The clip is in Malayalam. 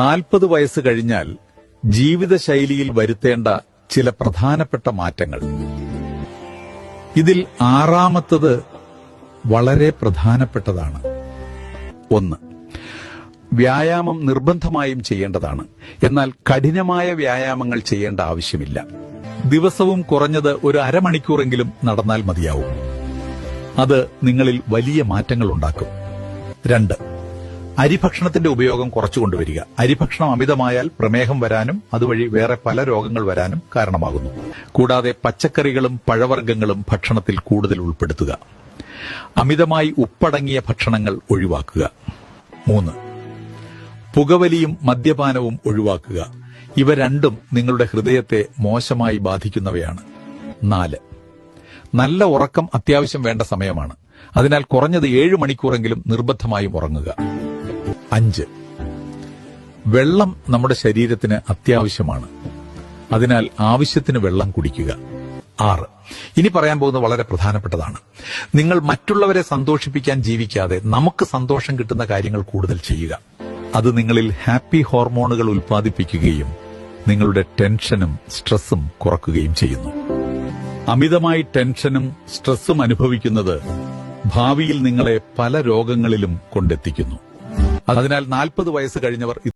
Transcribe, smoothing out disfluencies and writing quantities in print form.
40 വയസ്സ് കഴിഞ്ഞാൽ ജീവിതശൈലിയിൽ വരുത്തേണ്ട ചില പ്രധാനപ്പെട്ട മാറ്റങ്ങൾ. ഇതിൽ 6ാമത്തത് വളരെ പ്രധാനപ്പെട്ടതാണ്. 1. വ്യായാമം നിർബന്ധമായും ചെയ്യേണ്ടതാണ്. എന്നാൽ കഠിനമായ വ്യായാമങ്ങൾ ചെയ്യേണ്ട ആവശ്യമില്ല. ദിവസവും കുറഞ്ഞത് ഒരു അരമണിക്കൂറെങ്കിലും നടന്നാൽ മതിയാവും. അത് നിങ്ങളിൽ വലിയ മാറ്റങ്ങൾ ഉണ്ടാക്കും. 2. അരിഭക്ഷണത്തിന്റെ ഉപയോഗം കുറച്ചുകൊണ്ടുവരിക. അരിഭക്ഷണം അമിതമായാൽ പ്രമേഹം വരാനും അതുവഴി വേറെ പല രോഗങ്ങൾ വരാനും കാരണമാകുന്നു. കൂടാതെ പച്ചക്കറികളും പഴവർഗ്ഗങ്ങളും ഭക്ഷണത്തിൽ കൂടുതൽ ഉൾപ്പെടുത്തുക. അമിതമായി ഉപ്പടങ്ങിയ ഭക്ഷണങ്ങൾ ഒഴിവാക്കുക. 3. പുകവലിയും മദ്യപാനവും ഒഴിവാക്കുക. ഇവ രണ്ടും നിങ്ങളുടെ ഹൃദയത്തെ മോശമായി ബാധിക്കുന്നവയാണ്. 4. നല്ല ഉറക്കം അത്യാവശ്യം വേണ്ട സമയമാണ്. അതിനാൽ കുറഞ്ഞത് 7 മണിക്കൂറെങ്കിലും നിർബന്ധമായും ഉറങ്ങുക. 5. വെള്ളം നമ്മുടെ ശരീരത്തിന് അത്യാവശ്യമാണ്. അതിനാൽ ആവശ്യത്തിന് വെള്ളം കുടിക്കുക. 6. ഇനി പറയാൻ പോകുന്നത് വളരെ പ്രധാനപ്പെട്ടതാണ്. നിങ്ങൾ മറ്റുള്ളവരെ സന്തോഷിപ്പിക്കാൻ ജീവിക്കാതെ നമുക്ക് സന്തോഷം കിട്ടുന്ന കാര്യങ്ങൾ കൂടുതൽ ചെയ്യുക. അത് നിങ്ങളിൽ ഹാപ്പി ഹോർമോണുകൾ ഉൽപ്പാദിപ്പിക്കുകയും നിങ്ങളുടെ ടെൻഷനും സ്ട്രെസ്സും കുറക്കുകയും ചെയ്യുന്നു. അമിതമായി ടെൻഷനും സ്ട്രെസ്സും അനുഭവിക്കുന്നത് ഭാവിയിൽ നിങ്ങളെ പല രോഗങ്ങളിലും കൊണ്ടെത്തിക്കുന്നു. അതിനാൽ 40 വയസ്സ് കഴിഞ്ഞവർ